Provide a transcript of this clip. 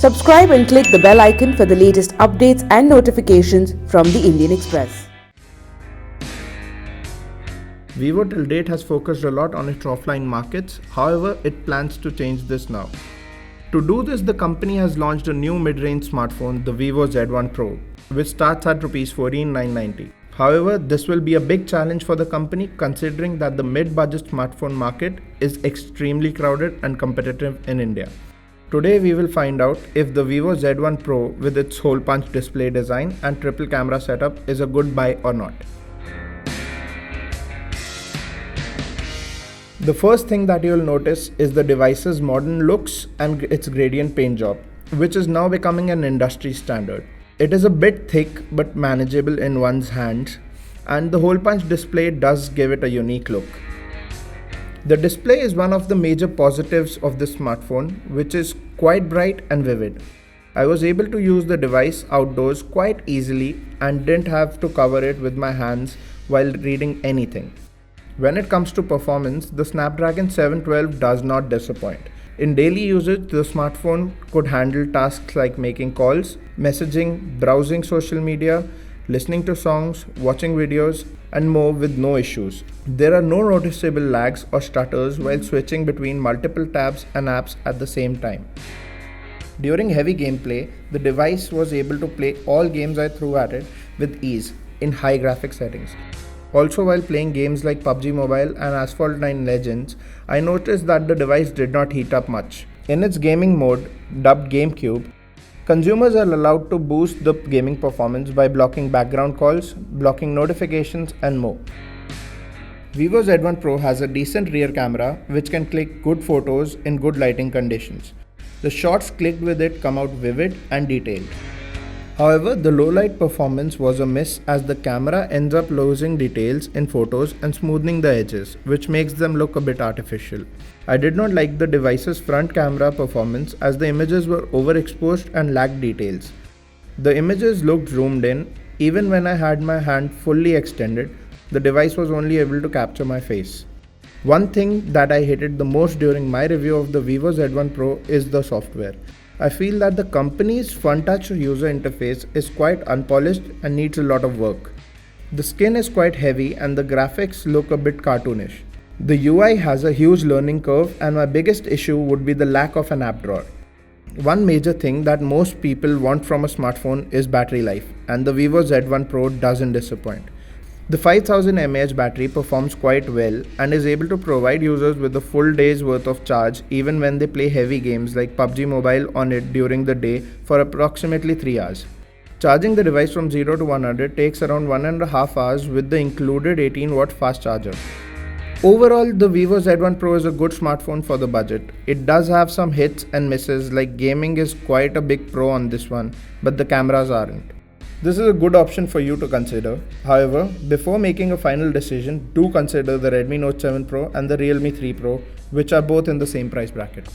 Subscribe and click the bell icon for the latest updates and notifications from the Indian Express. Vivo till date has focused a lot on its offline markets, however, it plans to change this now. To do this, the company has launched a new mid-range smartphone, the Vivo Z1 Pro, which starts at Rs 14,990. However, this will be a big challenge for the company considering that the mid-budget smartphone market is extremely crowded and competitive in India. Today we will find out if the Vivo Z1 Pro with its hole punch display design and triple camera setup is a good buy or not. The first thing that you will notice is the device's modern looks and its gradient paint job, which is now becoming an industry standard. It is a bit thick but manageable in one's hands, and the hole punch display does give it a unique look. The display is one of the major positives of this smartphone, which is quite bright and vivid. I was able to use the device outdoors quite easily and didn't have to cover it with my hands while reading anything. When it comes to performance, the Snapdragon 712 does not disappoint. In daily usage, the smartphone could handle tasks like making calls, messaging, browsing social media, listening to songs, watching videos, and more with no issues. There are no noticeable lags or stutters while switching between multiple tabs and apps at the same time. During heavy gameplay, the device was able to play all games I threw at it with ease in high graphic settings. Also, while playing games like PUBG Mobile and Asphalt 9 Legends, I noticed that the device did not heat up much. In its gaming mode, dubbed GameCube, consumers are allowed to boost the gaming performance by blocking background calls, blocking notifications, and more. Vivo Z1 Pro has a decent rear camera which can click good photos in good lighting conditions. The shots clicked with it come out vivid and detailed. However, the low light performance was a miss as the camera ends up losing details in photos and smoothing the edges, which makes them look a bit artificial. I did not like the device's front camera performance as the images were overexposed and lacked details. The images looked zoomed in. Even when I had my hand fully extended, the device was only able to capture my face. One thing that I hated the most during my review of the Vivo Z1 Pro is the software. I feel that the company's FunTouch user interface is quite unpolished and needs a lot of work. The skin is quite heavy and the graphics look a bit cartoonish. The UI has a huge learning curve, and my biggest issue would be the lack of an app drawer. One major thing that most people want from a smartphone is battery life, and the Vivo Z1 Pro doesn't disappoint. The 5000 mAh battery performs quite well and is able to provide users with a full day's worth of charge even when they play heavy games like PUBG Mobile on it during the day for approximately 3 hours. Charging the device from 0 to 100 takes around 1.5 hours with the included 18-watt fast charger. Overall, the Vivo Z1 Pro is a good smartphone for the budget. It does have some hits and misses, like gaming is quite a big pro on this one, but the cameras aren't. This is a good option for you to consider. However, before making a final decision, do consider the Redmi Note 7 Pro and the Realme 3 Pro, which are both in the same price bracket.